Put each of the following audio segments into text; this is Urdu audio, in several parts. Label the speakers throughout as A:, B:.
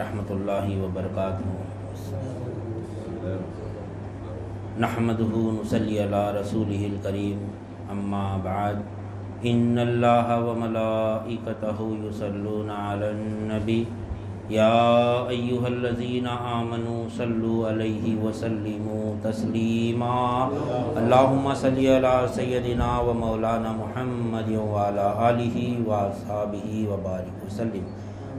A: رحمۃ اللہ وبرکاتہ. نحمده نصلی علی رسولہ الکریم. اما بعد ان اللہ وملائکتہ یصلون علی النبی یا ایہا الذین آمنوا صلوا علیہ وسلموا تسلیما. اللہم صلی علی سیدنا و مولانا محمد وعلی آلہ واصحابہ وبارک وسلم.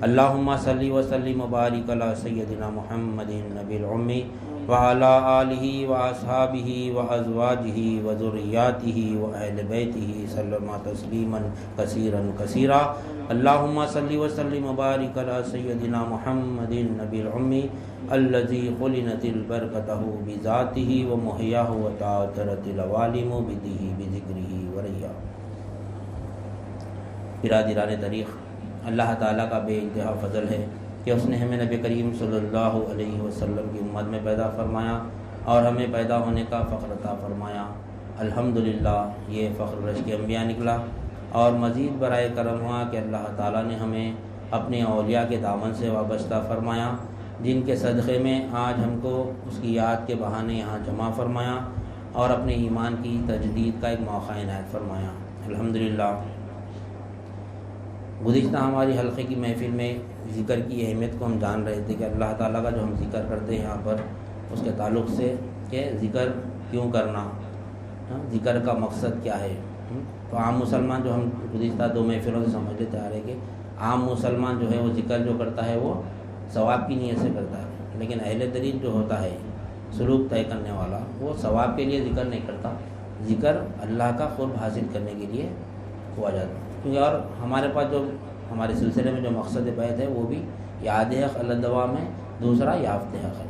A: اللہم صلی وسلم وبارک علی سیدنا محمد النبی الامی وعلی آلہ واصحابہ وازواجہ وذریاتہ واہل بیتہ سلم تسلیما کثیرا کثیرا. اللہم صلی وسلم وبارک علی سیدنا محمد النبی الامی الذی خلنت البرکتہ بذاتہ ومحیاہ وتعطرت العوالم بدہ بذکرہ وریا. برادران طریق، اللہ تعالیٰ کا بے انتہا فضل ہے کہ اس نے ہمیں نبی کریم صلی اللہ علیہ وسلم کی امت میں پیدا فرمایا اور ہمیں پیدا ہونے کا فخر عطا فرمایا. الحمدللہ یہ فخر رشک انبیاء نکلا اور مزید برائے کرم ہوا کہ اللہ تعالیٰ نے ہمیں اپنے اولیاء کے دامن سے وابستہ فرمایا، جن کے صدقے میں آج ہم کو اس کی یاد کے بہانے یہاں جمع فرمایا اور اپنے ایمان کی تجدید کا ایک موقع عنایت فرمایا. الحمدللہ گزشتہ ہماری حلقے کی محفل میں ذکر کی اہمیت کو ہم جان رہے تھے کہ اللہ تعالیٰ کا جو ہم ذکر کرتے ہیں یہاں پر اس کے تعلق سے کہ ذکر کیوں کرنا، ذکر کا مقصد کیا ہے. تو عام مسلمان جو ہم گزشتہ دو محفلوں سے سمجھ لیتے آ رہے کہ عام مسلمان جو ہے وہ ذکر جو کرتا ہے وہ ثواب کی نیت سے کرتا ہے، لیکن اہل طریق جو ہوتا ہے سلوک طے کرنے والا وہ ثواب کے لیے ذکر نہیں کرتا، ذکر اللہ کا قرب حاصل کرنے کے لیے ہوا جاتا ہے. کیونکہ اور ہمارے پاس جو ہمارے سلسلے میں جو مقصد بیت ہے وہ بھی یاد حق اللہ دوام ہے، دوسرا یافت حق ہے.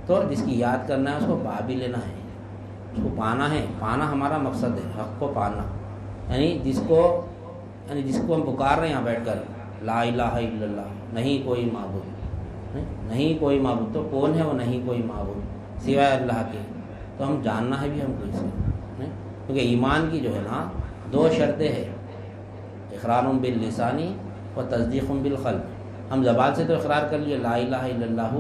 A: تو جس کی یاد کرنا ہے اس کو پا بھی لینا ہے، اس کو پانا ہے. پانا ہمارا مقصد ہے، حق کو پانا، یعنی جس کو ہم پکار رہے ہیں یہاں بیٹھ کر لا الہ الا اللہ، نہیں کوئی معبود، نہیں کوئی معبود. تو کون ہے وہ نہیں کوئی معبود سوائے اللہ کے؟ تو ہم جاننا ہے بھی ہم کو اس سے، کیونکہ ایمان کی جو ہے نا دو شرطیں ہیں، اقرار باللسانی و تصدیق بالقلب. ہم زبان سے تو اقرار کر لیے لا الہ الا اللہ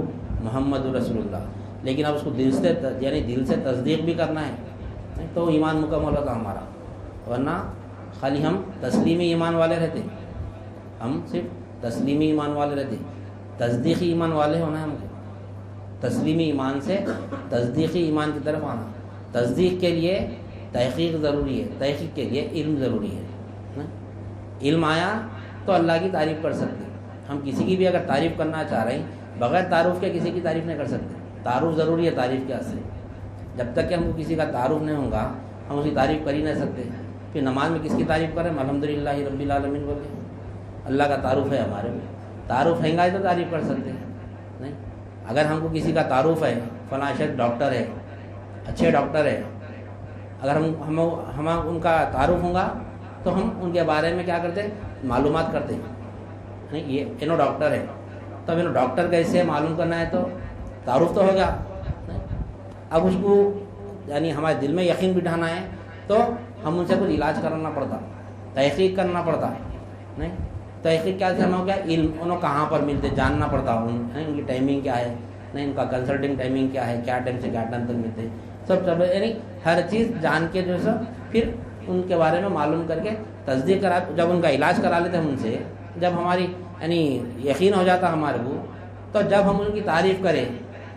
A: محمد رسول اللہ، لیکن اب اس کو دل سے یعنی دل سے تصدیق بھی کرنا ہے تو ایمان مکمل ہوتا ہمارا. ورنہ خالی ہم تسلیمی ایمان والے رہتے، ہم صرف تسلیمی ایمان والے رہتے، تصدیقی ایمان والے ہونا ہے ہم کو. تسلیمی ایمان سے تصدیقی ایمان کی طرف آنا. تصدیق کے لیے تحقیق ضروری ہے، تحقیق کے لیے علم ضروری ہے. علم آیا تو اللہ کی تعریف کر سکتے. ہم کسی کی بھی اگر تعریف کرنا چاہ رہے ہیں بغیر تعارف کے کسی کی تعریف نہیں کر سکتے. تعارف ضروری ہے تعریف کے اصل. جب تک کہ ہم کو کسی کا تعارف نہیں ہوگا ہم اس کی تعریف کر ہی نہیں سکتے. پھر نماز میں کس کی تعریف کریں؟ الحمدللہ رب العالمین بولتے ہیں. اللہ کا تعارف ہے ہمارے میں، تعارف ہے گا تو تعریف کر سکتے ہیں. نہیں اگر ہم کو کسی کا تعارف ہے فلاں شخص ڈاکٹر ہے، اچھے ڈاکٹر ہے، اگر ہم ان کا تعارف ہوگا تو ہم ان کے بارے میں کیا کرتے ہیں؟ معلومات کرتے ہیں. نہیں یہ انہوں ڈاکٹر ہے تو اب انہوں ڈاکٹر کیسے معلوم کرنا ہے تو تعارف تو ہوگا. اب اس کو یعنی ہمارے دل میں یقین بٹھانا ہے تو ہم ان سے کچھ علاج کرنا پڑتا، تحقیق کرنا پڑتا. نہیں تحقیق کیا سے ہم ہو گیا علم، انہوں کہاں پر ملتے جاننا پڑتا، ان کی ٹائمنگ کیا ہے، نہیں ان کا کنسلٹنگ ٹائمنگ کیا ہے، کیا ٹائم سے کیا ٹائم تک ملتے، سب یعنی ہر چیز جان کے جو ہے پھر ان کے بارے میں معلوم کر کے تصدیق کرا. جب ان کا علاج کرا لیتے ہم ان سے، جب ہماری یعنی یقین ہو جاتا ہمارے کو، تو جب ہم ان کی تعریف کریں،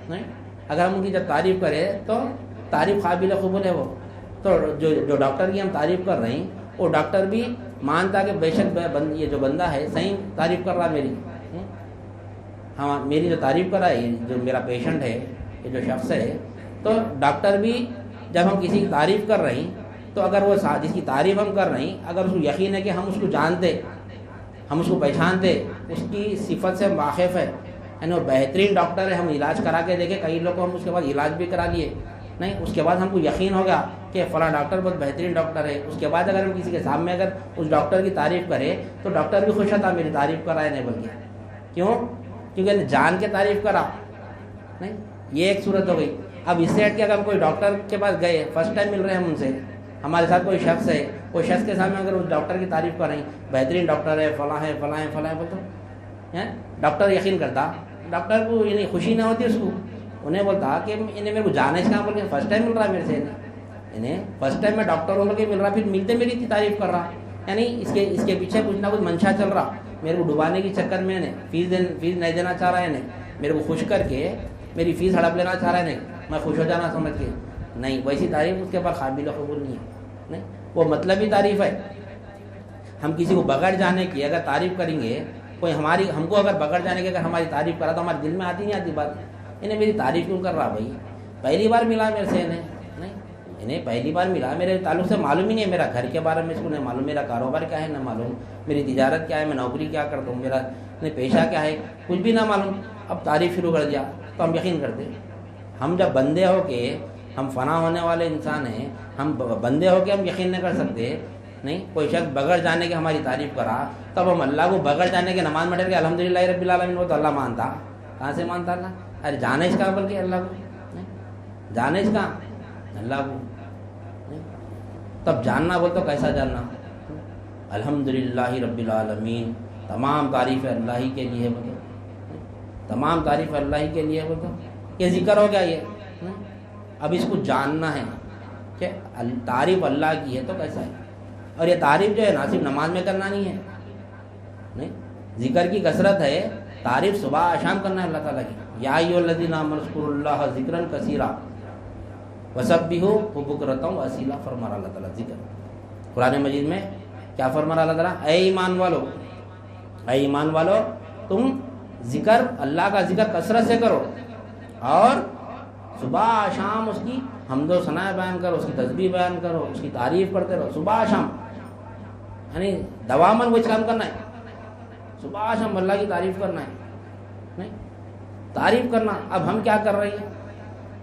A: نہیں اگر ہم ان کی جب تعریف کریں تو تعریف قابل قبول ہے وہ. تو جو ڈاکٹر کی ہم تعریف کر رہے ہیں وہ ڈاکٹر بھی مانتا کہ بے شک یہ جو بندہ ہے صحیح تعریف کر رہا میری. ہاں میری جو تعریف کر رہا ہے جو میرا پیشنٹ ہے، یہ جو شخص ہے، تو ڈاکٹر بھی جب ہم کسی کی تعریف کر رہے ہیں تو اگر وہ جس کی تعریف ہم کر رہے ہیں اگر اس کو یقین ہے کہ ہم اس کو جانتے، ہم اس کو پہچانتے، اس کی صفت سے واقف ہے، یعنی وہ بہترین ڈاکٹر ہے، ہم علاج کرا کے دیکھیں. کئی لوگ کو ہم اس کے بعد علاج بھی کرا لیے، نہیں اس کے بعد ہم کو یقین ہوگا کہ فلاں ڈاکٹر بہت بہترین ڈاکٹر ہے. اس کے بعد اگر ہم کسی کے سامنے اگر اس ڈاکٹر کی تعریف کریں تو ڈاکٹر بھی خوش ہوتا میری تعریف کرا ہے نہیں بلکہ. کیوں؟ کیونکہ جان کے تعریف کرا. نہیں یہ ایک صورت ہو گئی. اب اس سے ہٹ کے اگر ہم کوئی ڈاکٹر کے پاس گئے، فرسٹ ٹائم مل رہے ہیں ہم ان سے، ہمارے ساتھ کوئی شخص ہے، وہ شخص کے سامنے اگر اس ڈاکٹر کی تعریف کر رہے ہیں بہترین ڈاکٹر ہے، فلاں ہے فلاں ہے فلاں ہے، بولتے ڈاکٹر یقین کرتا, ڈاکٹر کو یعنی خوشی نہ ہوتی اس کو, انہیں بولتا کہ انہیں میرے کو جانا ہے کہاں بول کے فرسٹ ٹائم مل رہا ہے میرے سے, انہیں فرسٹ ٹائم میں ڈاکٹر ہو کے مل رہا, پھر ملتے میری اتنی تعریف کر رہا, یعنی اس کے پیچھے کچھ نہ کچھ منشا چل رہا, میرے کو ڈبانے کے چکر میں فیس نہیں دینا چاہ رہا ہے, میرے کو خوش کر کے میری فیس ہڑپ لینا چاہ رہا ہے, میں خوش ہو جانا سمجھ کے. نہیں, ویسی تعریف اس کے اوپر قابل قبول نہیں ہے, نہیں وہ مطلبی تعریف ہے. ہم کسی کو بغیر جانے کی اگر تعریف کریں گے, کوئی ہم کو اگر بغیر جانے کی اگر ہماری تعریف کرا تو ہمارے دل میں آتی نہیں آتی بات, انہیں میری تعریف کیوں کر رہا بھائی, پہلی بار ملا میرے سے انہیں پہلی بار ملا, میرے تعلق سے معلوم ہی نہیں ہے, میرا گھر کے بارے میں اس کو نہیں معلوم, میرا کاروبار کیا ہے نہ معلوم, میری تجارت کیا ہے, میں نوکری کیا کرتا ہوں, میرا پیشہ کیا ہے, کچھ بھی نہ معلوم. اب تعریف شروع کر دیا تو ہم یقین کرتے. ہم جب بندے ہو کے, ہم فنا ہونے والے انسان ہیں, ہم بندے ہو کے ہم یقین نہیں کر سکتے. نہیں, کوئی شخص بغیر جانے کے ہماری تعریف کرا, تب ہم اللہ کو بغیر جانے کے نماز میں ڈر کے الحمدللہ رب العالمین, وہ تو اللہ مانتا, کہاں سے مانتا اللہ, ارے جانے اس کا بلکہ اللہ کو, جانے اس کا اللہ کو, تب جاننا بول تو کیسا جاننا, الحمدللہ رب العالمین, تمام تعریف اللہ ہی کے لیے, بولو تمام تعریف اللہ ہی کے لیے, بولو یہ ذکر ہو گیا یہ. اب اس کو جاننا ہے کہ تعریف اللہ کی ہے تو کیسا ہے, اور یہ تعریف جو ہے نا صرف نماز میں کرنا نہیں ہے, نہیں ذکر کی کثرت ہے, تعریف صبح شام کرنا ہے اللہ تعالیٰ کی. یا ایھا الذین آمنوا اذکروا اللہ ذکرا کثیرا وسبحوہ بکرۃ واصیلا, فرما رہا اللہ تعالیٰ ذکر قرآن مجید میں. کیا فرما رہا اللہ تعالیٰ, اے ایمان والو تم ذکر, اللہ کا ذکر کثرت سے کرو, اور صبح شام اس کی حمد و ثنا بیان کرو, اس کی تسبیح بیان کرو, اس کی تعریف کرتے رہو صبح شام, یعنی دواماً وہ کام کرنا ہے, صبح شام اللہ کی تعریف کرنا ہے. نہیں تعریف کرنا. اب ہم کیا کر رہے ہیں,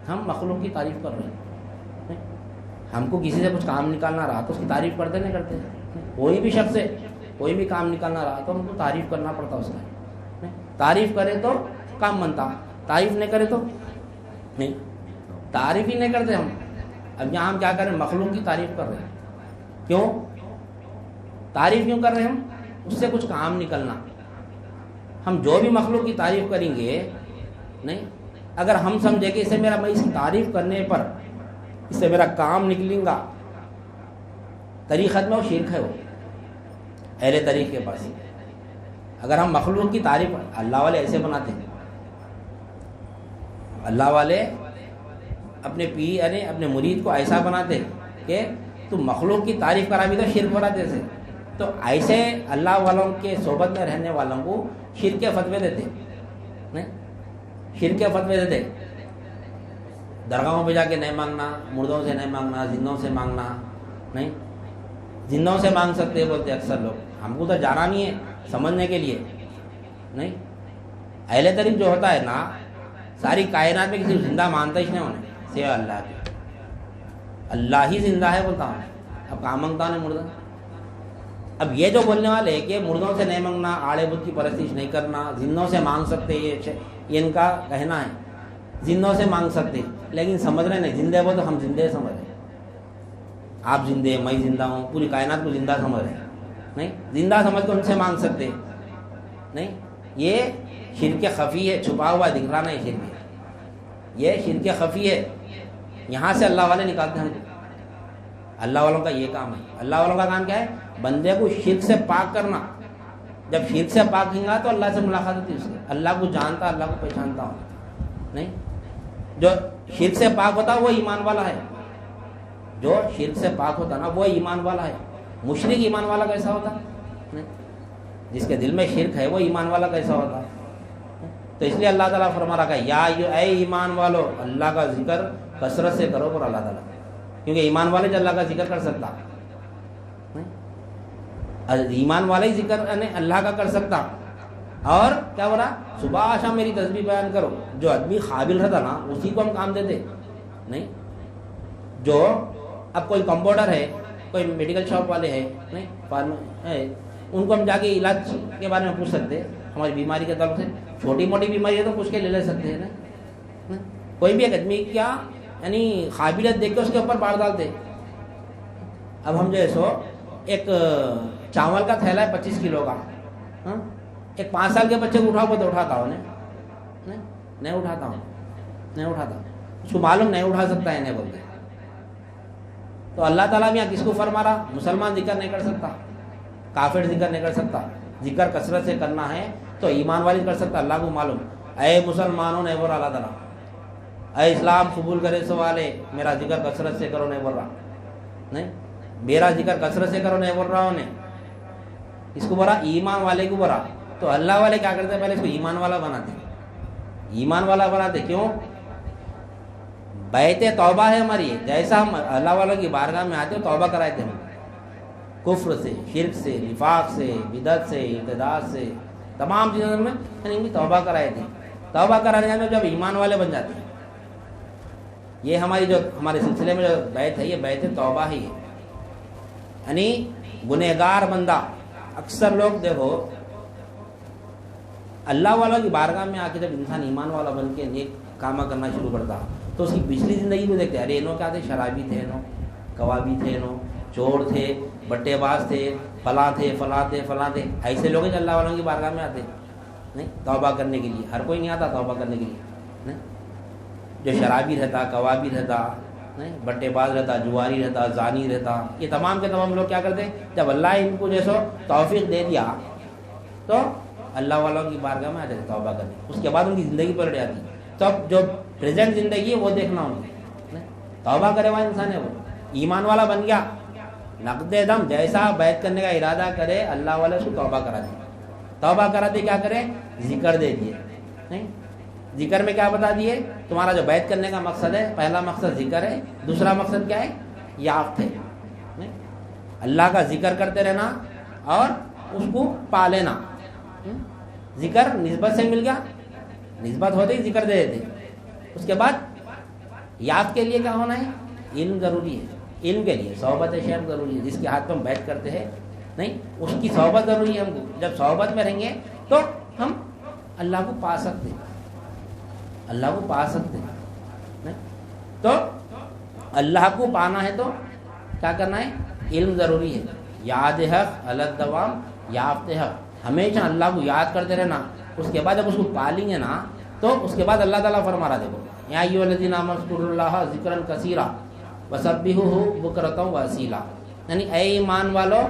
A: ہم مخلوق کی تعریف کر رہے ہیں. ہم کو کسی سے کچھ کام نکالنا رہا تو اس کی تعریف کرتے نہیں کرتے, کوئی بھی شخص سے کوئی بھی کام نکالنا رہا تو ہم کو تعریف کرنا پڑتا اس کا. تعریف کرے تو کام بنتا, تعریف نہیں کرے تو نہیں, تعریف ہی نہیں کرتے ہم. اب یہاں ہم کیا کر رہے ہیں, مخلوق کی تعریف کر رہے ہیں. کیوں تعریف کیوں کر رہے ہیں ہم, اس سے کچھ کام نکلنا. ہم جو بھی مخلوق کی تعریف کریں گے, نہیں اگر ہم سمجھے کہ میں اس کی تعریف کرنے پر اس سے میرا کام نکلیں گا, طریقت میں وہ شرک ہے, وہ اہل طریق کے پاس. اگر ہم مخلوق کی تعریف, اللہ والے ایسے بناتے ہیں, اللہ والے اپنے پیر یعنی اپنے مرید کو ایسا بناتے کہ تو مخلوق کی تعریف کرا بھی تو شرک ہو رہا جیسے, تو ایسے اللہ والوں کے صحبت میں رہنے والوں کو شرک کے فتوے دیتے, نہیں شرک کے فتوے دیتے. درگاہوں پہ جا کے نہیں مانگنا, مردوں سے نہیں مانگنا, زندوں سے مانگنا, نہیں زندوں سے مانگ سکتے بولتے اکثر لوگ. ہم کو تو جانا نہیں ہے سمجھنے کے لیے. نہیں اہل طریق جو ہوتا ہے نا, ساری کائنات میں کسی زندہ مانتا ہی نہیں ہونے سوائے اللہ کے. اللہ ہی زندہ ہے بولتا ہوں. اب کہاں مانگتا ہوں مردہ. اب یہ جو بولنے والے ہیں کہ مردوں سے نہیں مانگنا, آڑے بت کی پرستش نہیں کرنا, زندوں سے مانگ سکتے, یہ ان کا کہنا ہے. زندوں سے مانگ سکتے لیکن سمجھ رہے نہیں, زندے بول تو ہم زندے سمجھ رہے, آپ زندے میں زندہ ہوں, پوری کائنات کو زندہ سمجھ رہے. نہیں زندہ سمجھ کے ان سے مانگ سکتے. نہیں یہ شرک خفی ہے, چھپا ہوا دکھ رہا نہیں شرک, یہ شرک خفی ہے. یہاں سے اللہ والے نکالتے ہیں ہم کو. اللہ والوں کا یہ کام ہے. اللہ والوں کا کام کیا ہے, بندے کو شرک سے پاک کرنا. جب شرک سے پاک ہوگا تو اللہ سے ملاقات ہوتی ہے اس کی. اللہ کو جانتا, اللہ کو پہچانتا ہوں. نہیں جو شرک سے پاک ہوتا وہ ایمان والا ہے. جو شرک سے پاک ہوتا نا وہ ایمان والا ہے. مشرک ایمان والا کیسا ہوتا, نہیں جس کے دل میں شرک ہے وہ ایمان والا کیسا ہوتا. تو اس لیے اللہ تعالیٰ فرما رہا ہے یا اے ایمان والو, اللہ کا ذکر کثرت سے کرو پر اللہ تعالیٰ, کیونکہ ایمان والے جو اللہ کا ذکر کر سکتا, ایمان والا ہی ذکر اللہ کا کر سکتا. اور کیا بولا, صبح شام میری تسبیح بیان کرو. جو آدمی قابل رہتا نا اسی کو ہم کام دیتے. نہیں جو اب کوئی کمپاؤنڈر ہے, کوئی میڈیکل شاپ والے ہیں, نہیں ان کو ہم جا کے علاج کے بارے میں پوچھ سکتے, ہماری بیماری کے تعلق سے. چھوٹی موٹی بیماری ہے تو پوچھ کے لے سکتے ہیں نا. کوئی بھی ایک آدمی کیا یعنی قابلیت دیکھ کے اس کے اوپر بار ڈالتے. اب ہم جو ہے سو ایک چاول کا تھیلا ہے 25 کلو کا, ایک 5 سال کے بچے کو اٹھاؤ تو اٹھاتا ہوں نہیں اٹھاتا ہوں، نہیں اٹھاتا، اس کو معلوم نہیں اٹھا سکتا ہے نہیں بولتے. تو اللہ تعالیٰ بھی یہاں کس کو فرما رہا؟ مسلمان ذکر نہیں کر سکتا، کافر ذکر نہیں کر سکتا. ذکر کثرت سے کرنا ہے تو ایمان والی کر سکتا. اللہ کو معلوم، اے مسلمانوں نہیں بول رہا اللہ تعالیٰ، اے اسلام قبول کرے سو والے میرا ذکر کثرت سے کرو نہیں بول رہا، نہیں میرا ذکر کثرت سے کرو نہیں بول رہا انہیں. اس کو بولا ایمان والے کو بولا. تو اللہ والے کیا کرتے ہیں؟ پہلے اس کو ایمان والا بناتے، ایمان والا بناتے. کیوں؟ بیعت توبہ ہے ہماری. جیسا ہم اللہ والوں کی بارگاہ میں آتے توبہ کرائے تھے ہم، کفر سے، شرک سے، نفاق سے، بدعت سے، ارتداد سے، تمام چیزوں میں یعنی توبہ کرائے تھے. توبہ کرانے میں جب ایمان والے بن جاتے ہیں، یہ ہماری جو ہمارے سلسلے میں جو بیعت ہے یہ بیعت توبہ ہی ہے. یعنی گنہگار بندہ، اکثر لوگ دیکھو اللہ والوں کی بارگاہ میں آ کے جب انسان ایمان والا بن کے نیک کامہ کرنا شروع کرتا تو اس کی پچھلی زندگی کو دیکھتے، ارے انہوں کیا تھے؟ شرابی تھے، انہوں کبابی تھے، انہوں چور تھے، بٹے باز تھے، فلاں تھے فلاں تھے فلاں تھے. ایسے لوگ ہیں جو اللہ والوں کی بارگاہ میں آتے نہیں توبہ کرنے کے لیے. ہر کوئی نہیں آتا توبہ کرنے کے لیے. نہیں جو شرابی رہتا، کبابی رہتا، نہیں بٹے باز رہتا، جواری رہتا، زانی رہتا، یہ تمام کے تمام لوگ کیا کرتے ہیں؟ جب اللہ ان کو جیسو توفیق دے دیا تو اللہ والوں کی بارگاہ میں آ جاتے توبہ کرنے. اس کے بعد ان کی زندگی پلٹ جاتی. تو اب جو پریزنٹ زندگی ہے وہ دیکھنا ہوگی. توبہ کرے ہوا انسان ہے، وہ ایمان والا بن گیا، نقد دم جیسا بیعت کرنے کا ارادہ کرے اللہ والے اس کو توبہ کرا دے. توبہ کراتے کیا کرے؟ ذکر دے دیے. نہیں ذکر میں کیا بتا دیے؟ تمہارا جو بیعت کرنے کا مقصد ہے، پہلا مقصد ذکر ہے، دوسرا مقصد کیا ہے؟ یافت ہے. نہیں اللہ کا ذکر کرتے رہنا اور اس کو پا لینا. ذکر نسبت سے مل گیا، نسبت ہوتے ہی ذکر دے دیتے. اس کے بعد یاد کے لیے کیا ہونا ہے؟ علم ضروری ہے. علم کے لیے صحبت شیخ ضروری ہے، جس کے ہاتھ پہ ہم بیعت کرتے ہیں نہیں اس کی صحبت ضروری ہے ہم کو. جب صحبت میں رہیں گے تو ہم اللہ کو پا سکتے ہیں، اللہ کو پا سکتے ہیں. نہیں تو اللہ کو پانا ہے تو کیا کرنا ہے؟ علم ضروری ہے. یاد حق الدوام یافت حق، ہمیشہ اللہ کو یاد کرتے رہنا. اس کے بعد جب اس کو پالیں گے نا تو اس کے بعد اللہ تعالیٰ فرما رہا، دیکھو یا ایھا الذین آمنوا اذکروا اللہ ذکرا کثیرا وسبحوہ بکرۃ واصیلا. یعنی اے ایمان والو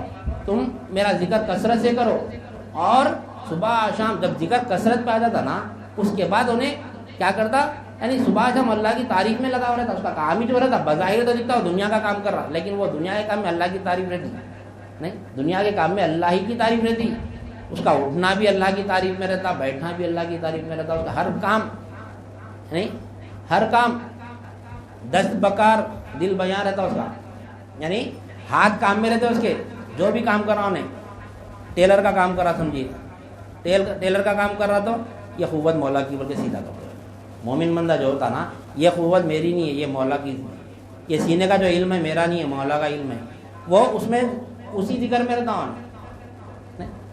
A: تم میرا ذکر کثرت سے کرو، اور صبح شام جب ذکر کثرت پہ آ جاتا نا اس کے بعد انہیں کیا کرتا؟ یعنی صبح شام اللہ کی تعریف میں لگا ہوا رہتا. اس کا کام ہی جو رہتا بظاہر تو دکھتا وہ دنیا کا کام کر رہا، لیکن وہ دنیا کے کام میں اللہ کی تعریف رہتی نہیں. دنیا کے کام میں اللہ ہی کی تعریف رہتی. اس کا اٹھنا بھی اللہ کی تعریف میں رہتا، بیٹھنا بھی اللہ کی تعریف میں رہتا. اس کا ہر کام نہیں ہر کام دست بکار دل بیاں رہتا اس کا. یعنی ہاتھ کام میں رہتے اس کے، جو بھی کام کر رہا انہیں ٹیلر کا کام کر رہا سمجھیے، ٹیلر کا کام کر رہا تو یہ قوت مولا کی بلکہ سیدھا کپڑا. مومن بندہ جو ہوتا نا یہ قوت میری نہیں ہے، یہ مولا کی. یہ سینے کا جو علم ہے میرا نہیں ہے، مولا کا علم ہے. وہ اس میں اسی ذکر میں رہتا ہوں.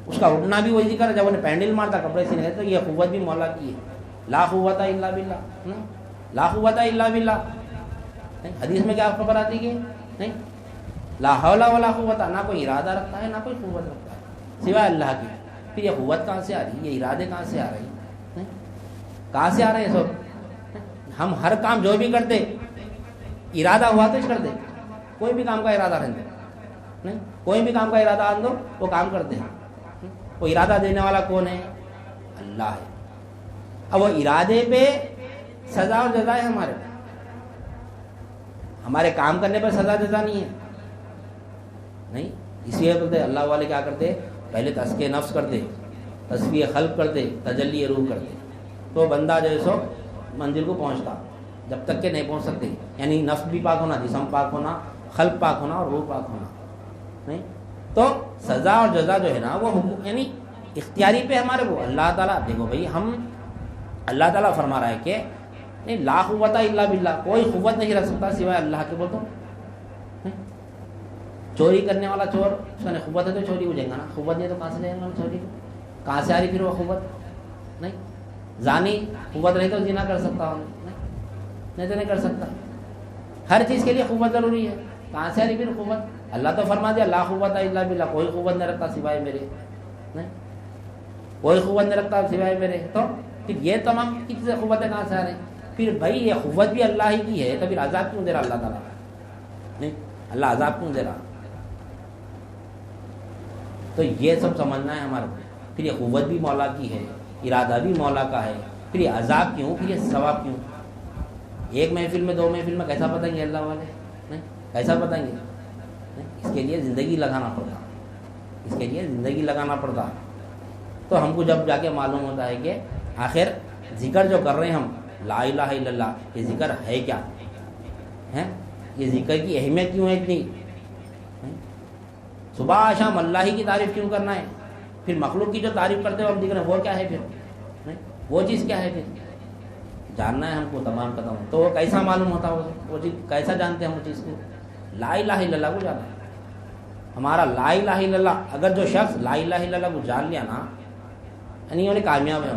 A: اس کا اٹھنا بھی وہی ذکر ہے. جب انہیں پینڈل مارتا کپڑے سینے تو یہ قوت بھی مولا کی ہے. لا قوت الا باللہ، لا قوت الا باللہ. حدیث میں کیا خبر آتی ہے؟ نہیں لا حول ولا قوت، نہ کوئی ارادہ رکھتا ہے نہ کوئی قوت رکھتا ہے سوائے اللہ کی. پھر یہ قوت کہاں سے آ رہی ہے؟ یہ ارادے کہاں سے آ رہے ہیں؟ کہاں سے آ رہے ہیں سب؟ ہم ہر کام جو بھی کرتے ارادہ ہوا تو کرتے. کوئی بھی کام کا ارادہ رہتے نہیں، کوئی بھی کام کا ارادہ آن دو وہ کام کرتے ہیں. وہ ارادہ دینے والا کون ہے؟ اللہ ہے. اب وہ ارادے پہ سزا اور جزا ہے ہمارے پہ. ہمارے کام کرنے پر سزا جزا نہیں ہے. نہیں اس لیے بولتے اللہ والے کیا کرتے؟ پہلے تزکیہ نفس کرتے، تصفیہ خلق کرتے، تجلی روح کرتے. تو بندہ جو ہے سو منزل کو پہنچتا، جب تک کہ نہیں پہنچ سکتے. یعنی نفس بھی پاک ہونا، جسم پاک ہونا، خلق پاک ہونا اور روح پاک ہونا. نہیں تو سزا اور جزا جو ہے نا وہ یعنی اختیاری پہ ہمارے. وہ اللہ تعالیٰ دیکھو بھائی، ہم اللہ تعالیٰ فرما رہا ہے کہ نہیں لا قوت الا باللہ، کوئی قوت نہیں رکھ سکتا سوائے اللہ کے. بولتا چوری کرنے والا چور، اس کا قوت ہے تو چوری ہو جائے گا نا، قوت نہیں تو کہاں سے جائے گا چوری کو؟ کہاں سے آ رہی پھر وہ قوت؟ نہیں زانی قوت نہیں تو زنا کر سکتا ہوں نہیں تو نہیں کر سکتا. ہر چیز کے لیے قوت ضروری ہے. کہاں سے آ رہی پھر قوت؟ اللہ تو فرما دیا لا قوت الا باللہ، کوئی قوت نہیں رکھتا سوائے میرے. نہیں کوئی قوت نہیں رکھتا سوائے میرے. تو پھر یہ تمام کی چیزیں قوتیں کہاں سے آ رہی ہیں؟ پھر بھائی یہ قوت بھی اللہ ہی کی ہے، تو پھر عذاب کیوں دے رہا اللہ تعالیٰ؟ نہیں، اللہ عذاب کیوں دے رہا؟ تو یہ سب سمجھنا ہے ہمارے. پھر یہ قوت بھی مولا کی ہے، ارادہ بھی مولا کا ہے، پھر یہ عذاب کیوں، پھر یہ ثواب کیوں؟ ایک محفل میں 2 محفل میں کیسا بتائیں گے اللہ والے؟ نہیں، کیسا بتائیں گے؟ نہیں، اس کے لیے زندگی لگانا پڑتا، اس کے لیے زندگی لگانا پڑتا. تو ہم کو جب جا کے معلوم ہوتا ہے کہ آخر ذکر جو کر رہے ہیں ہم، لا الہ الا اللہ، یہ ذکر ہے کیا ہے؟ یہ ذکر کی اہمیت کیوں ہے اتنی؟ صبح شام اللہ ہی کی تعریف کیوں کرنا ہے؟ پھر مخلوق کی جو تعریف کرتے ہو ہم ذکر وہ کیا ہے؟ پھر وہ چیز کیا ہے؟ پھر جاننا ہے ہم کو تمام قدم. تو وہ کیسا معلوم ہوتا ہے وہ چیز؟ کیسا جانتے ہیں ہم وہ چیز کو؟ لا الہ الا اللہ کو جانا ہے. ہمارا لا الہ الا اللہ، اگر جو شخص لا الہ الا اللہ کو جان لیا نا، یعنی انہیں کامیاب ہے،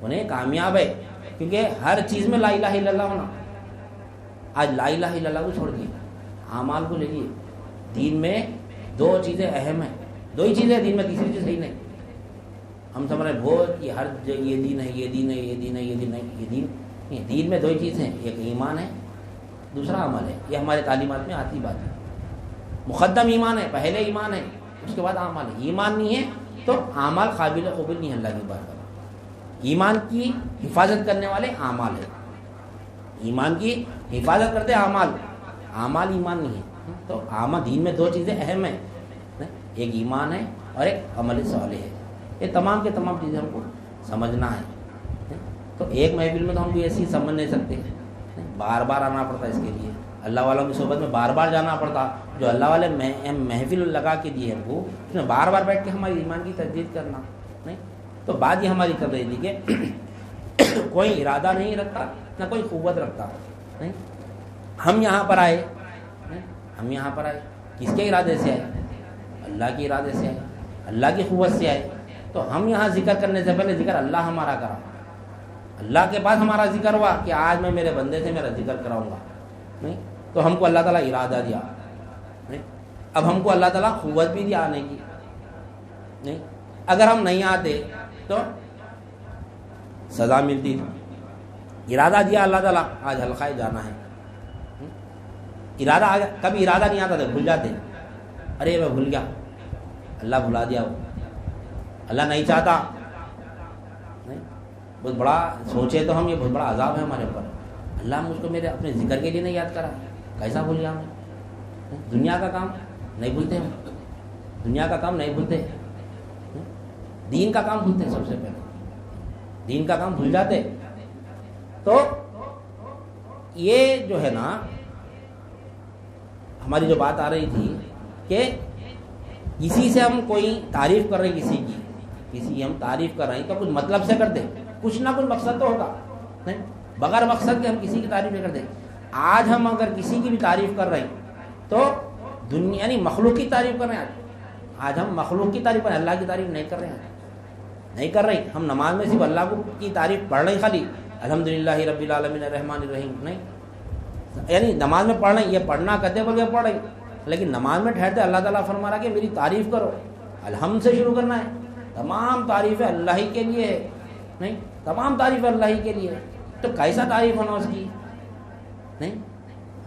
A: انہیں کامیاب ہے. کیونکہ ہر چیز میں لا الہ الا اللہ ہونا. آج لا الہ الا اللہ کو چھوڑ دیے، اعمال کو لے لیے. دین میں 2 چیزیں اہم ہیں، 2 ہی چیزیں دین میں، تیسری چیز صحیح نہیں. ہم سمجھ رہے بہت یہ ہر یہ دین ہے، یہ دین ہے، یہ دین ہے، یہ دین ہے، یہ دین نہیں. دین میں 2 ہی چیزیں ہیں، ایک ایمان ہے، دوسرا عمل ہے. یہ ہمارے تعلیمات میں آتی بات ہے. مقدم ایمان ہے، پہلے ایمان ہے، اس کے بعد اعمال ہے. ایمان نہیں ہے تو اعمال قابل قبول نہیں ہے اللہ کی بات. ایمان کی حفاظت کرنے والے اعمال ہے، ایمان کی حفاظت کرتے اعمال، اعمال ایمان نہیں ہے. تو اعمال دین میں 2 چیزیں اہم ہیں، ایک ایمان ہے اور ایک عمل صالح ہے. یہ تمام کے تمام چیزیں ہم کو سمجھنا ہے. تو ایک محفل میں تو ہم کو ایسی سمجھ نہیں سکتے، بار بار آنا پڑتا ہے اس کے لیے. اللہ والوں کی صحبت میں بار بار جانا پڑتا. جو اللہ والے محفل لگا کے دیے ہم کو، اس میں بار بار بیٹھ کے ہماری ایمان کی تجدید کرنا. نہیں تو بات یہ ہماری کر رہی تھی کہ کوئی ارادہ نہیں رکھتا، نہ کوئی قوت رکھتا. نہیں، ہم یہاں پر آئے، ہم یہاں پر آئے کس کے ارادے سے آئے؟ اللہ کے ارادے سے آئے، اللہ کی قوت سے آئے. تو ہم یہاں ذکر کرنے سے پہلے ذکر اللہ ہمارا کرا. اللہ کے پاس ہمارا ذکر ہوا کہ آج میں میرے بندے سے میرا ذکر کراؤں گا. نہیں تو ہم کو اللہ تعالیٰ ارادہ دیا. نہیں، اب ہم کو اللہ تعالیٰ قوت بھی دیا آنے کی. نہیں، اگر ہم نہیں آتے تو سزا ملتی. ارادہ دیا اللہ تعالیٰ، آج حلقہ جانا ہے. ارادہ آ گیا. کبھی ارادہ نہیں آتا تو بھول جاتے، ارے میں بھول گیا، اللہ بھلا دیا. وہ اللہ نہیں چاہتا. نہیں، بہت بڑا سوچے تو ہم، یہ بہت بڑا عذاب ہے ہمارے اوپر. اللہ مجھ کو میرے اپنے ذکر کے لیے نہیں یاد کرا، کیسا بھول گیا میں؟ دنیا کا کام نہیں بھولتے ہم، دنیا کا کام نہیں بھولتے، دین کا کام بھولتے ہیں. سب سے پہلے دین کا کام بھول جاتے. تو یہ جو ہے نا ہماری جو بات آ رہی تھی کہ کسی سے ہم کوئی تعریف کر رہے ہیں، کسی کی ہم تعریف کر رہے ہیں تو کچھ مطلب سے کرتے، کچھ نہ کچھ مقصد تو ہوگا. نہیں، بغیر مقصد کے ہم کسی کی تعریف نہیں کرتے. آج ہم اگر کسی کی بھی تعریف کر رہے ہیں تو دنیا یعنی مخلوق کی تعریف کر رہے ہیں. آج ہم مخلوق کی تعریف کر رہے ہیں، اللہ کی تعریف نہیں کر رہے ہیں، نہیں کر رہے. ہم نماز میں صرف اللہ کی تعریف پڑھ رہے ہیں، خالی الحمدللہ رب العالمین الرحمن الرحیم. نہیں، یعنی نماز میں پڑھ رہے ہیں، یہ پڑھنا کہتے بول کے پڑھ رہے ہیں، لیکن نماز میں ٹھہرتے اللہ تعالیٰ فرما رہا کہ میری تعریف کرو. الحمد سے شروع کرنا ہے. تمام تعریفیں اللہ ہی کے لیے ہے. نہیں، تمام تعریفیں اللہ ہی کے لیے. تو کیسا تعریف ہونا اس کی؟ نہیں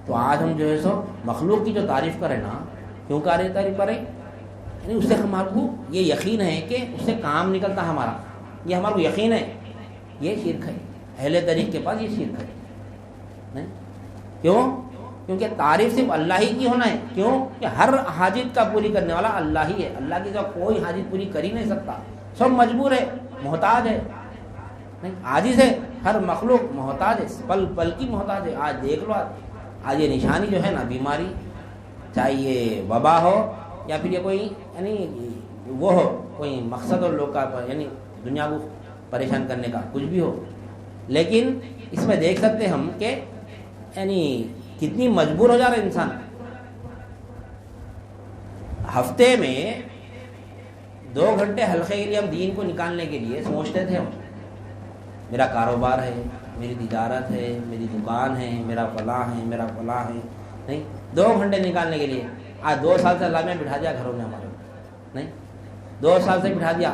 A: تو آج ہم جو ہے سو مخلوق کی جو تعریف کریں نا، کیوں کر رہے تعریف کریں؟ یعنی اس سے ہمارے کو یہ یقین ہے کہ اس سے کام نکلتا ہمارا، یہ ہمارا کو یقین ہے. یہ شرک ہے، اہل طریق کے پاس یہ شرک ہے. نہیں کیوں؟ کیونکہ تعریف صرف اللہ ہی کی ہونا ہے. کیوں کہ ہر حاجت کا پوری کرنے والا اللہ ہی ہے. اللہ کی جگہ کوئی حاجت پوری کر ہی نہیں سکتا. سب مجبور ہے، محتاج ہے. نہیں، عاجز ہے. ہر مخلوق محتاج ہے، پل پل کی محتاج ہے. آج دیکھ لو، آج یہ نشانی جو ہے نا، بیماری، چاہے یہ وبا ہو یا پھر یہ کوئی یعنی وہ ہو، کوئی مقصد اور لوگ کا یعنی دنیا کو پریشان کرنے کا کچھ بھی ہو، لیکن اس میں دیکھ سکتے ہم کہ یعنی کتنی مجبور ہو جا رہا ہے انسان. ہفتے میں 2 گھنٹے حلقے کے لیے ہم دین کو نکالنے کے لیے سوچتے تھے، ہم میرا کاروبار ہے، میری تجارت ہے، میری دکان ہے، میرا فلاں ہے، میرا فلاں ہے. نہیں، 2 گھنٹے نکالنے کے لیے آج 2 سال سے اللہ میں بٹھا دیا گھروں میں ہمارے. نہیں، 2 سال سے بٹھا دیا.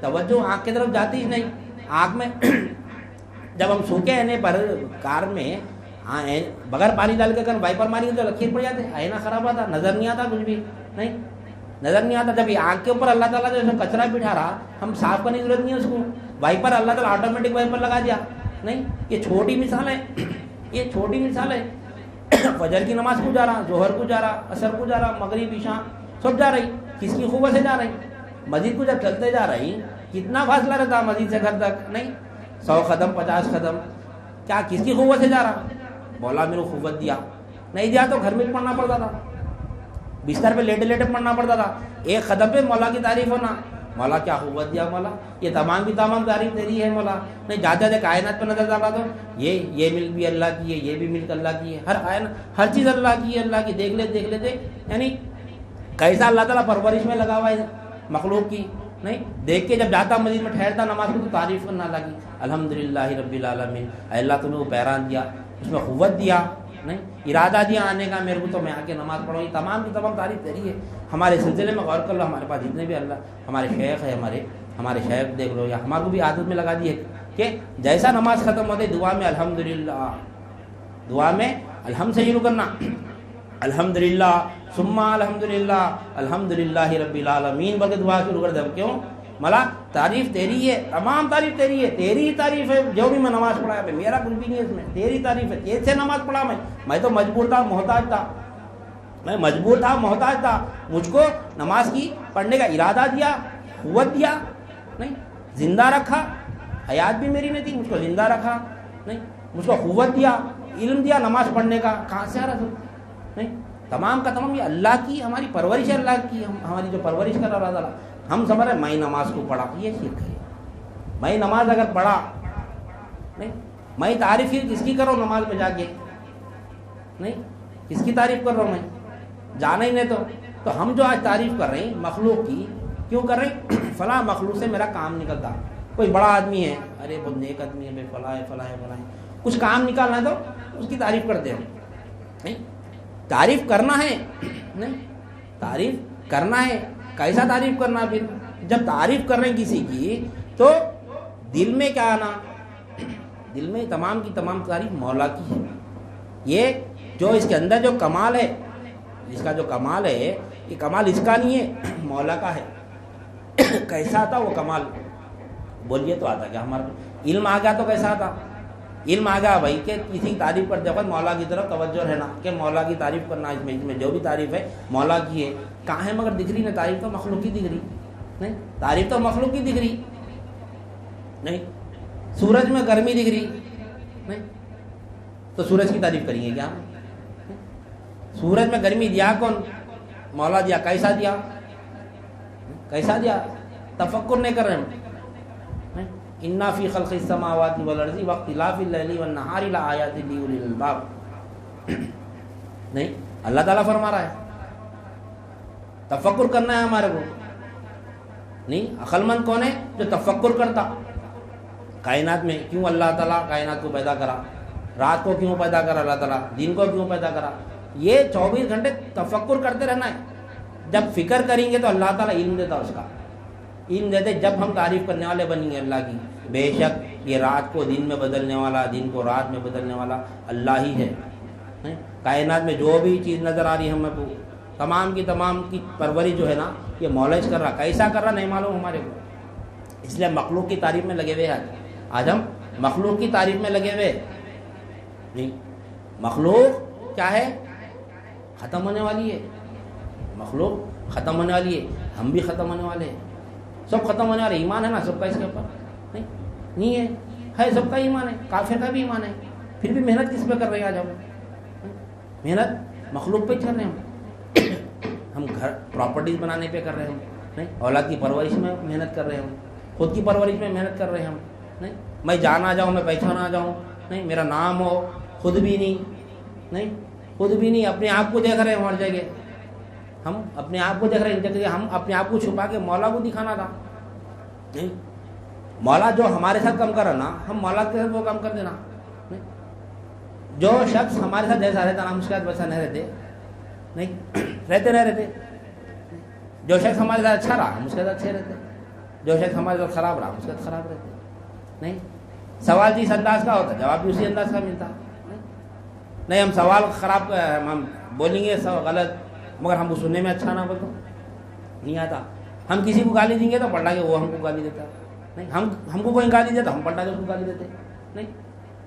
A: توجہ آنکھ کی طرف جاتی ہی نہیں. آنکھ میں جب ہم سوکھے آئینے پر کار میں بغیر پانی ڈال کے اگر وائپر ماری تو لکیر پڑ جاتے, آئینہ خراب ہوتا, نظر نہیں آتا, کچھ بھی نہیں نظر نہیں آتا. جب یہ آنکھ کے اوپر اللہ تعالیٰ جو کچرا بٹھا رہا, ہم صاف کرنے کی ضرورت نہیں ہے اس کو. وائپر اللہ تعالیٰ آٹومیٹک وائپر لگا دیا. نہیں, یہ چھوٹی مثال ہے, یہ چھوٹی مثال ہے. فجر کی نماز کو جا رہا, ظہر کو جا رہا, عصر کو جا رہا, مغرب عشاء سب جا رہی, کس کی قوت سے جا رہی. مسجد کو جب چلتے جا رہی, کتنا فاصلہ رہتا مسجد سے گھر تک, نہیں 100 قدم 50 قدم, کیا کس کی قوت سے جا رہا. مولا میرے کو قوت دیا, نہیں دیا تو گھر میں پڑھنا پڑتا تھا, بستر پہ لیٹے لیٹے پڑھنا پڑتا تھا. ایک قدم پہ مولا کی تعریف ہونا, مولا کیا قوت دیا مولا, یہ تمام کی تمام تعریف تیری ہے مولا. نہیں جاتے جاتے کائنات پہ نظر ڈالا تو یہ ملک بھی اللہ کی ہے, یہ بھی ملک اللہ کی ہے, ہر چیز اللہ کی ہے, اللہ کی. دیکھ لیتے یعنی کیسا اللہ تعالیٰ پرورش میں لگا ہوا ہے مخلوق کی. نہیں دیکھ کے جب جاتا مسجد میں ٹھہرتا نماز کو تو تعریف کرنا لگی, الحمدللہ رب العالمین. اللہ تم نے وہ پیران دیا, اس میں قوت دیا, نہیں ارادہ دیا آنے کا میرے کو, تو میں آ کے نماز پڑھوں. یہ تمام کی تمام تعریف تیری ہے. ہمارے سلسلے میں غور کر لو, ہمارے پاس جتنے بھی اللہ ہمارے شیخ ہے, ہمارے شیخ دیکھ لو, یا ہمارے کو بھی عادت میں لگا دی ہے کہ جیسا نماز ختم ہوتے دعا میں الحمدللہ, دعا میں الحمد سے شروع کرنا, الحمدللہ ثم الحمدللہ الحمدللہ رب العالمین بلکہ دعا شروع کر دے. کیوں ملا تعریف تیری ہے, تمام تعریف تیری ہے, تیری تعریف ہے. جو بھی میں نماز پڑھایا میں میرا کچھ بھی نہیں ہے اس میں, تیری تعریف ہے. تیرے سے نماز پڑھا میں تو مجبور تھا, محتاج تھا, میں مجبور تھا, محتاج تھا. مجھ کو نماز کی پڑھنے کا ارادہ دیا, قوت دیا, نہیں زندہ رکھا. حیات بھی میری نہیں تھی, مجھ کو زندہ رکھا, نہیں مجھ کو قوت دیا, علم دیا نماز پڑھنے کا. کہاں سے آ رہا تھا, نہیں تمام کا تمام یہ اللہ کی ہماری پرورش ہے, اللہ کی ہماری جو پرورش کر رہا تعالیٰ. ہم سمجھ رہے میں نماز کو پڑھا, یہ شرک ہے. میں نماز اگر پڑھا, نہیں میں تعریف ہی کس کی کر رہا ہوں نماز میں جا کے, نہیں کس کی تعریف کر رہا ہوں میں, جانا ہی نہیں. تو ہم جو آج تعریف کر رہے ہیں مخلوق کی, کیوں کر رہے ہیں, فلاں مخلوق سے میرا کام نکلتا. کوئی بڑا آدمی ہے, ارے بہت نیک آدمی ہے, فلاں ہے فلاں ہے فلاں ہے, کچھ کام نکالنا ہے تو اس کی تعریف کرتے ہیں. نہیں تعریف کرنا ہے, نہیں تعریف کرنا ہے. کیسا تعریف کرنا, پھر جب تعریف کر رہے ہیں کسی کی تو دل میں کیا آنا, دل میں تمام کی تمام تعریف مولا کی ہے. یہ جو اس کے اندر جو کمال ہے, اس کا جو کمال ہے, یہ کمال اس کا نہیں ہے, مولا کا ہے. کیسا آتا وہ کمال, بولیے تو آتا کیا ہمارا علم آ گیا تو کیسا آتا. علم آ گیا بھائی کہ کسی کی تعریف کرتے وقت مولا کی طرف توجہ رہنا کہ مولا کی تعریف کرنا. اس میں جو بھی تعریف ہے مولا کی ہے. کہاں ہے مگر دکھ رہی نہیں, تعریف تو مخلوق کی دکھ رہی, نہیں تعریف تو مخلوق کی دکھ رہی. نہیں سورج میں گرمی دکھ رہی, نہیں تو سورج کی تعریف کریں گے کیا. سورج میں گرمی دیا کون, مولا دیا. کیسا دیا, کیسا دیا, تفکر نہیں کر رہے ہم. انا فی خلق السماوات والارض واختلاف اللیل والنہار لآیات لأولی الالباب. نہیں اللہ تعالیٰ فرما رہا ہے تفکر کرنا ہے ہمارے کو. نہیں عقل مند کون ہے, جو تفکر کرتا. کائنات میں کیوں اللہ تعالیٰ کائنات کو پیدا کرا, رات کو کیوں پیدا کرا اللہ تعالیٰ, دن کو کیوں پیدا کرا, یہ 24 گھنٹے تفکر کرتے رہنا ہے. جب فکر کریں گے تو اللہ تعالیٰ علم دیتا, اس کا علم دیتے. جب ہم تعریف کرنے والے بنیں گے اللہ کی, بے شک یہ رات کو دن میں بدلنے والا, دن کو رات میں بدلنے والا اللہ ہی ہے. کائنات میں جو بھی چیز نظر آ رہی ہے ہمیں کو, تمام کی پرورش جو ہے نا یہ مولا کر رہا. کیسا کر رہا نہیں معلوم ہمارے کو, اس لیے مخلوق کی تعریف میں لگے ہوئے. آج ہم مخلوق کی تعریف میں لگے ہوئے. نہیں مخلوق کیا ہے, ختم ہونے والی ہے. مخلوق ختم ہونے والی ہے, ہم بھی ختم ہونے والے ہیں, سب ختم ہونے والے. ایمان ہے نا سب کا اس کے اوپر, نہیں ہے سب کا ایمان ہے, کافر کا بھی ایمان ہے. پھر بھی محنت کس پہ کر رہے ہیں آج ہم, محنت مخلوق پہ کر رہے ہیں. ہم گھر پراپرٹیز بنانے پہ کر رہے ہیں, نہیں اولاد کی پرورش میں محنت کر رہے ہیں, خود کی پرورش میں محنت کر رہے ہیں ہم. نہیں میں جانا جاؤں, میں پہچانا جاؤں, نہیں میرا نام ہو, خود بھی نہیں خود بھی نہیں, اپنے آپ کو دیکھ رہے ہیں ہر جگہ. ہم اپنے آپ کو دیکھ رہے ہیں, ہم اپنے آپ کو چھپا کے مولا کو دکھانا تھا. نہیں مولا جو ہمارے ساتھ کم کر رہا نا, ہم مولا کے ساتھ وہ کم کر دینا. جو شخص ہمارے ساتھ جیسا رہتا نا, ہم اس کے ساتھ ویسا نہیں رہتے. نہیں رہتے. جو شخص ہمارے ساتھ اچھا رہا, ہم اس کے ساتھ اچھے رہتے. جو شخص ہمارے ساتھ خراب رہا اس کے ساتھ خراب رہتے نہیں. سوال جس انداز کا ہوتا جواب بھی اسی انداز کا ملتا نہیں. ہم سوال خراب ہم بولیں گے سب غلط مگر ہم کو سننے میں اچھا نہ بول تو نہیں آتا. ہم کسی کو گالی دیں گے تو پلٹا کے وہ ہم کو گالی دیتا نہیں. ہم کو کوئی گالی دیتا ہم پلٹا کے اس کو گالی دیتے نہیں.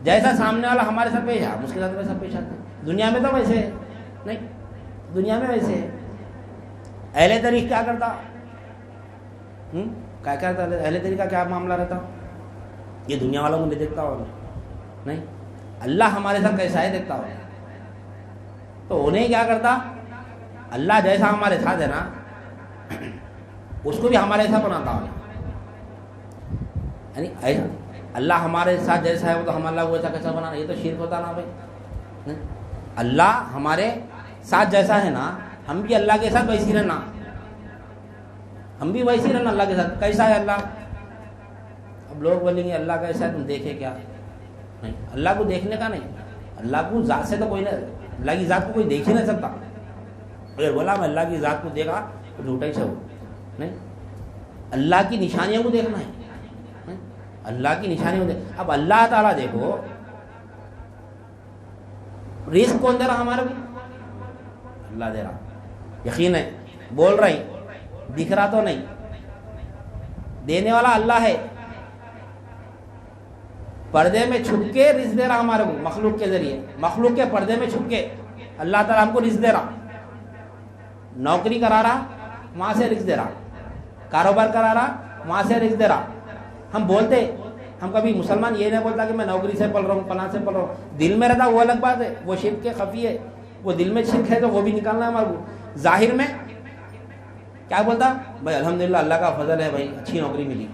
A: جیسا سامنے والا ہمارے ساتھ پیش ہے ہم اس کے ساتھ ویسا پیش آتے ہیں. دنیا میں تو ویسے ہے نہیں. دنیا میں ویسے ہے. اہل طریق کیا کرتا کیا کرتا اہل طریق کا کیا معاملہ رہتا یہ دنیا والوں کو نہیں دیکھتا ہو نہیں. اللہ ہمارے ساتھ کیسا ہے دیکھتا ہو. تو انہیں کیا کرتا اللہ جیسا ہمارے ساتھ ہے نا اس کو بھی ہمارے ساتھ بناتا ہو. یعنی اللہ ہمارے ساتھ جیسا ہے وہ تو ہم اللہ کو ایسا کیسا بنانا یہ تو شرک ہوتا نا بھائی. اللہ ہمارے ساتھ جیسا ہے نا ہم بھی اللہ کے ساتھ ویسی رہنا. ہم بھی ویسی رہنا اللہ کے ساتھ. کیسا ہے اللہ؟ اب لوگ بولیں گے اللہ کیسا ہے تم دیکھے کیا نہیں. اللہ کو دیکھنے کا نہیں. اللہ کو ذات سے تو کوئی نہیں. اللہ کی ذات کو کوئی دیکھ ہی نہیں سکتا. اگر بولا میں اللہ کی ذات کو دیکھا تو جھوٹا ہی سے ہو نہیں. اللہ کی نشانیوں کو دیکھنا ہے. اللہ کی نشانیوں کو دیکھ. اب اللہ تعالیٰ دیکھو رزق کون دے رہا ہمارے کو؟ اللہ دے رہا. یقین ہے بول رہی دکھ رہا تو نہیں. دینے والا اللہ ہے. پردے میں چھپ کے رزق دے رہا ہمارے کو مخلوق کے ذریعے. مخلوق کے پردے میں چھپ کے اللہ تعالیٰ ہم کو رزق دے رہا. نوکری کرا رہا وہاں سے رزق دے رہا. کاروبار کرا رہا وہاں سے رزق دے رہا. ہم بولتے ہم کبھی مسلمان یہ نہیں بولتا کہ میں نوکری سے پل رہا ہوں فلاں سے پل رہا ہوں. دل میں رہتا وہ الگ بات ہے. وہ شرک کے خفی ہے. وہ دل میں شرک ہے تو وہ بھی نکالنا ہے ہمارے کو. ظاہر میں کیا بولتا بھائی الحمدللہ اللہ کا فضل ہے بھائی اچھی نوکری ملی.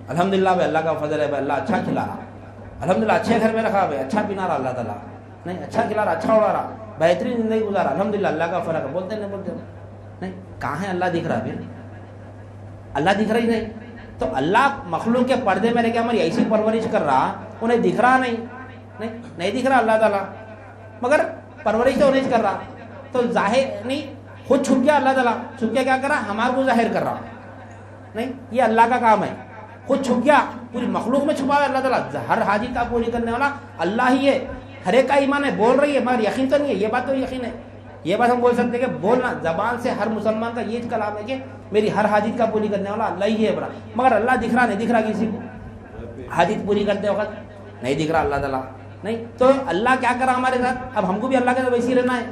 A: الحمدللہ بھائی اللہ کا فضل ہے بھائی اللہ اچھا کھلا رہا. الحمدللہ اچھے گھر میں رکھا بھائی اچھا پینا رہا اللہ تعالیٰ نہیں. اچھا کھلا رہا اچھا اڑا رہا بہترین زندگی گزارا. الحمدللہ اللہ کا فرق ہے. بولتے نہیں بولتے نہیں. کہاں ہے اللہ دکھ رہا پھر؟ اللہ دکھ رہا ہی نہیں. تو اللہ مخلوق کے پردے میں رہ کے ہماری ایسی پرورش کر رہا انہیں دکھ رہا نہیں دکھ رہا اللہ تعالیٰ مگر پرورش تو انہیں کر رہا. تو ظاہر نہیں خود چھپ گیا اللہ تعالیٰ. چھپ کے کیا کر رہا ہمارے کو ظاہر کر رہا نہیں. یہ اللہ کا کام ہے. خود چھپ گیا پوری مخلوق میں چھپا ہے اللہ تعالیٰ. ہر حاجت کا پوری کرنے والا اللہ ہی ہے. ہر ایک کا ایمان ہے بول رہی ہے مگر یقین تو نہیں ہے. یہ بات تو یقین ہے. یہ بات ہم بول سکتے ہیں کہ بولنا زبان سے ہر مسلمان کا یہ کلام ہے کہ میری ہر حاجت کا پوری کرنے والا اللہ ہی ہے بڑا. مگر اللہ دکھ رہا نہیں دکھ رہا کسی کو. حاجت پوری کرتے وقت نہیں دکھ رہا اللہ تعالیٰ نہیں. تو اللہ کیا کر رہا ہمارے ساتھ. اب ہم کو بھی اللہ کے ساتھ ویسے ہی رہنا ہے.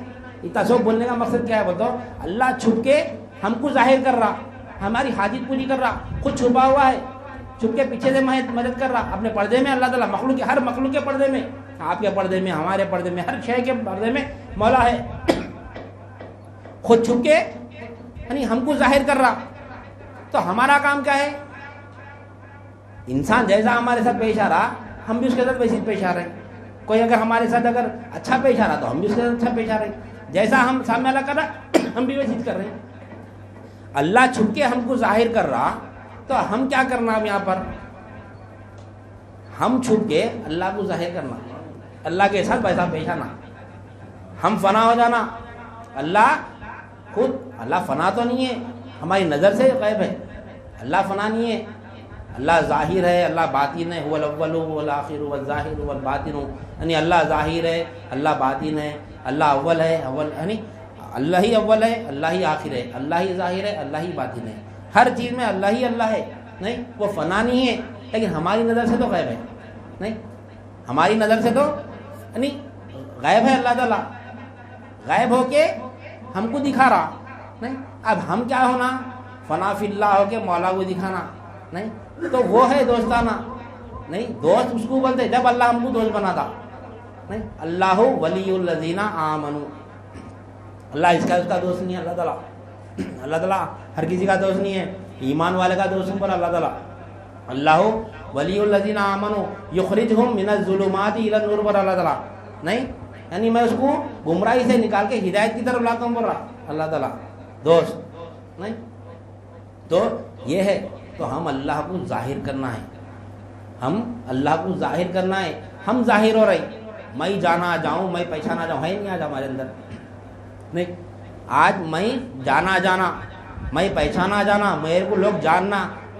A: اتنا سب بولنے کا مقصد کیا ہے بتاؤ. اللہ چھپ کے ہم کو ظاہر کر رہا ہماری حاجت پوری کر رہا. خود چھپا ہوا ہے چھپ کے پیچھے سے مدد کر رہا اپنے پردے میں. اللہ تعالیٰ مخلوق ہر مخلوق کے پردے میں آپ کے پردے میں ہمارے پردے میں ہر شے کے پردے میں مولا ہے. خود چھپ کے یعنی ہم کو ظاہر کر رہا. تو ہمارا کام کیا ہے؟ انسان جیسا ہمارے ساتھ پیش آ رہا ہم بھی اس کے ساتھ ویسے پیش آ رہے ہیں. کوئی اگر ہمارے ساتھ اگر اچھا پیش آ رہا تو ہم بھی اس کے ساتھ اچھا پیش آ رہے ہیں. جیسا ہم سامنے اللہ کر رہا ہم بھی ویسے کر رہے ہیں. اللہ چھپ کے ہم کو ظاہر کر رہا تو ہم کیا کرنا اب یہاں پر ہم چھپ کے اللہ کو ظاہر کرنا. اللہ کے ساتھ ویسا پیش آنا. ہم فنا ہو جانا. اللہ خود اللہ فنا تو نہیں ہے ہماری نظر سے غائب ہے. اللہ فنا نہیں ہے. اللہ ظاہر ہے اللہ باطن ہے. هو الاول والآخر والظاہر والباطن. یعنی اللہ ظاہر ہے اللہ باطن ہے. اللہ اول ہے اول یعنی اللہ ہی اول ہے اللہ ہی آخر ہے. اللہ ہی ظاہر ہے اللہ ہی باطن ہے. ہر چیز میں اللہ ہی اللہ ہے. نہیں وہ فنا نہیں ہے لیکن ہماری نظر سے تو غائب ہے. نہیں ہماری نظر سے تو یعنی غائب ہے اللہ تعالیٰ. غائب ہو کے ہم کو دکھا رہا نہیں. اب ہم کیا ہونا فنا فی اللہ ہو کے مولا کو دکھانا نہیں. تو وہ ہے دوستانہ نہیں. دوست اس کو بولتے جب اللہ ہم کو دوست بنا تھا نہیں. اللہ ولی الذین آمنوا. اللہ اس کا دوست نہیں ہے. اللہ تعالیٰ ہر کسی کا دوست نہیں ہے. ایمان والے کا دوست پر اللہ تعالیٰ. اللہ ولی الذین آمنوا یخرجہم من الظلمات الی النور پر اللہ تعالیٰ نہیں. یعنی میں اس کو گمراہی سے نکال کے ہدایت کی طرف لاتا ہوں بول رہا اللہ تعالیٰ دوست نہیں. تو یہ ہے. تو ہم اللہ کو ظاہر کرنا ہے. ہم اللہ کو ظاہر کرنا ہے. ہم ظاہر ہو رہے میں جانا جاؤں میں پہچانا جاؤں ہے نہیں آج ہمارے اندر نہیں. آج میں جانا جانا میں پہچانا جانا میرے کو لوگ جاننا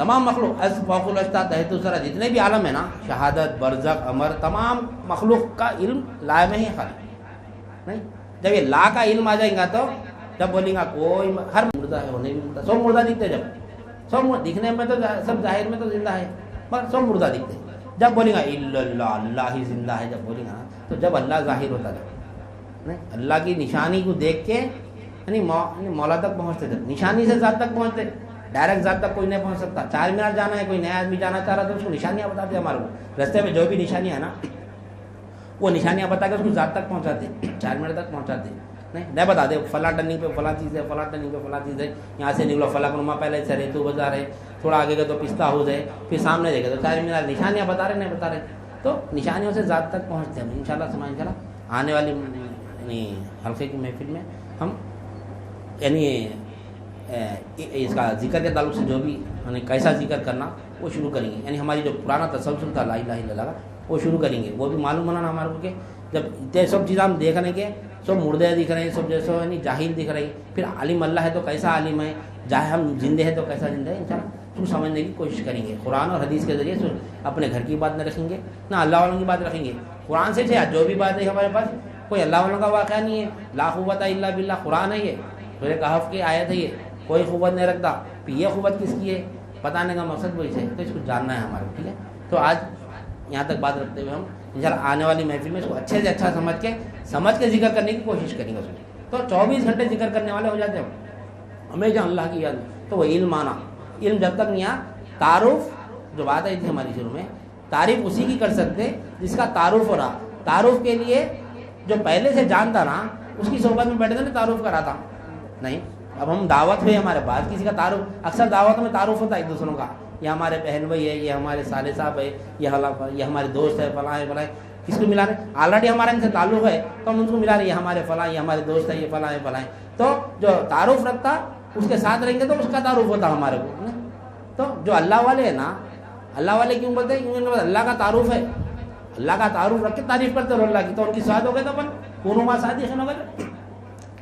A: تمام مخلوق از فوق الاشتا تحت الثری جتنے بھی عالم ہے نا، شہادت، برزخ، امر، تمام مخلوق کا علم لا میں ہی خالی نہیں. جب یہ لا کا علم آ جائے گا تو جب بولیں گا کوئی ہر مردہ ہے ہونے بھی مردہ، سب مردہ دکھتے، جب سب دکھنے میں تو سب ظاہر میں تو زندہ ہے مگر سب مردہ دکھتے. جب بولیں گا اللہ اللہ ہی زندہ ہے، جب بولیں گا نا تو جب اللہ ظاہر ہوتا جب نہیں، اللہ کی نشانی کو دیکھ کے یعنی مولا تک پہنچتے، جب نشانی سے ذات تک پہنچتے. ڈائریکٹ ذات تک کوئی نہیں پہنچ سکتا. 4 مینار جانا ہے، کوئی نیا آدمی جانا چاہ رہا تو اس کو نشانیاں بتاتے ہمارے کو، رستے میں جو بھی نشانیاں ہیں نا وہ نشانیاں بتا کے اس کو ذات تک پہنچاتے، 4 مینار تک پہنچاتے نہیں بتا دے فلاں ٹرننگ پہ فلاں چیز ہے، فلاں ٹرننگ پہ فلاں چیز ہے، یہاں سے نکلو فلاں نما پہلے سے ریتو بازار ہے، تھوڑا آگے گئے تو پستہ ہاؤس ہے، پھر سامنے دیکھے تو 4 مینار. نشانیاں بتا رہے نہیں بتا رہے، تو نشانیوں سے ذات تک پہنچتے ہیں. انشاءاللہ سمجھ انشاءاللہ آنے والی یعنی حلقے کی محفل میں ہم یعنی اس کا ذکر کے تعلق سے جو بھی یعنی کیسا ذکر کرنا وہ شروع کریں گے. یعنی ہماری جو پرانا تسلسل تھا لا الہ الا اللہ کا وہ شروع کریں گے. وہ بھی معلوم بنانا ہمارے کو کہ جب یہ سب چیزیں ہم دیکھ رہے ہیں کہ سب مردے دکھ رہے ہیں، سب جیسے یعنی جاہل دکھ رہے ہیں، پھر عالم اللہ ہے تو کیسا عالم ہے، جاہل ہم زندے ہیں تو کیسا زندہ ہے. انشاءاللہ تم سمجھنے کی کوشش کریں گے. قرآن اور حدیث کے ذریعے سے اپنے گھر کی بات نہ رکھیں گے نہ اللہ والوں کی بات رکھیں گے. قرآن سے جو بھی بات ہے ہمارے پاس کوئی اللہ والوں کا واقعہ نہیں ہے. لا قوت الا باللہ قرآن ہے، یہ سورہ کہف کی آیت ہے، یہ کوئی قوت نہیں رکھتا. پھر یہ قوت کس کی ہے بتانے کا مقصد وہی ہے، تو اس کو جاننا ہے ہمارے. ٹھیک ہے، تو آج یہاں تک بات رکھتے ہوئے ہم انشاءاللہ آنے والی محفل میں اس کو اچھے سے اچھا سمجھ کے ذکر کرنے کی کوشش کریں گے. تو 24 گھنٹے ذکر کرنے والے ہو جاتے ہیں ہمیشہ اللہ کی یاد. تو وہ علم آنا، علم جب تک نہیں آ تعارف جو بات آئی تھی ہماری شروع میں، تعریف اسی کی کر سکتے جس کا تعارف ہو رہا. تعارف کے لیے جو پہلے سے جانتا نا اس کی صحبت میں بیٹھے تھے تعارف کراتا نہیں. اب ہم دعوت ہوئی ہمارے پاس کسی کا تعارف، اکثر دعوتوں میں تعارف ہوتا ہے ایک دوسروں کا، یہ ہمارے بہن بھائی ہے، یہ ہمارے سالے صاحب ہے، یہ ہمارے دوست ہے، فلاں ہے فلاں ہے. کس کو ملا رہے آلریڈی ہمارے ان سے تعلق ہے تو ہم ان کو ملا رہے، یہ ہمارے فلاں، یہ ہمارے دوست ہے، یہ فلاں ہے فلاں ہے. تو جو تعارف رکھتا اس کے ساتھ رہیں گے تو اس کا تعارف ہوتا ہمارے کو. تو جو اللہ والے ہیں نا، اللہ والے کیوں بولتے ہیں؟ کیونکہ اللہ کا تعارف ہے، اللہ کا تعارف رکھ کے تعریف کرتے رہو اللہ کی، تو ان کی ساتھ ہو گئے تو اپن کونوں ماں صادقین ہو گئے.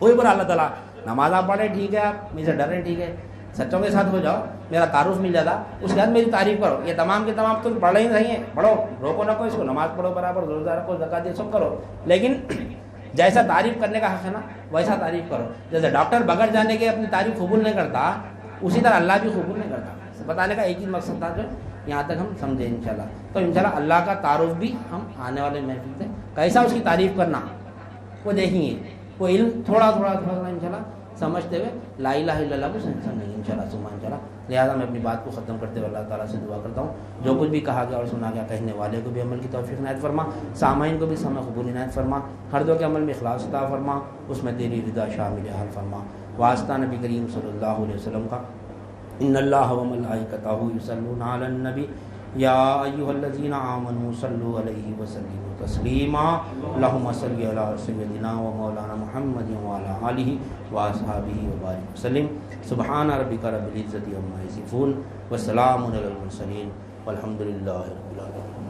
A: وہی بولا اللہ تعالیٰ نماز آپ پڑھے ٹھیک ہے، آپ مجھ سے ڈرے ٹھیک ہے، سچوں کے ساتھ ہو جاؤ، میرا تعارف مل جاتا، اس کے بعد میری تعریف کرو. یہ تمام کے تمام تم پڑھ ہی رہی ہیں، پڑھو، روکو نہ کوئی اس کو، نماز پڑھو برابر، روزہ رکھو، زکات دے، سب کرو، لیکن جیسا تعریف کرنے کا حق ہے نا ویسا تعریف کرو. جیسے ڈاکٹر بغیر جانے کے اپنی تعریف قبول نہیں کرتا، اسی طرح اللہ بھی قبول نہیں کرتا. بتانے کا ایک ہی مقصد تھا جو یہاں تک ہم سمجھیں انشاءاللہ. تو انشاءاللہ اللہ کا تعارف بھی ہم آنے والے محفل سے کیسا اس کی تعریف کرنا وہ دیکھیں گے. وہ علم تھوڑا تھوڑا انشاءاللہ سمجھتے ہوئے لا الہ الا اللہ کو سمجھیں گے انشاءاللہ ثم انشاءاللہ. لہٰذا میں اپنی بات کو ختم کرتے ہوئے اللہ تعالیٰ سے دعا کرتا ہوں جو کچھ بھی کہا گیا اور سنا گیا کہنے والے کو بھی عمل کی توفیق عنایت فرما، سامعین کو بھی سمع قبول عنایت فرما، ہر دو کے عمل میں اخلاص عطا فرما، اس میں تیری رضا شامل حال فرما. واسطہ نبی کریم صلی اللہ علیہ وسلم کا ان اللہ و ملائکتہ یصلون علی النبی یا ایھا الذین آمنوا صلوا علیہ وسلموا تسلیما. اللہم صل علی سیدنا و مولانا محمد وعلی آلہ واصحابہ وبارک وسلم. سبحان ربک رب العزۃ عما یصفون وسلام علی المرسلین والحمد للہ رب العالمین.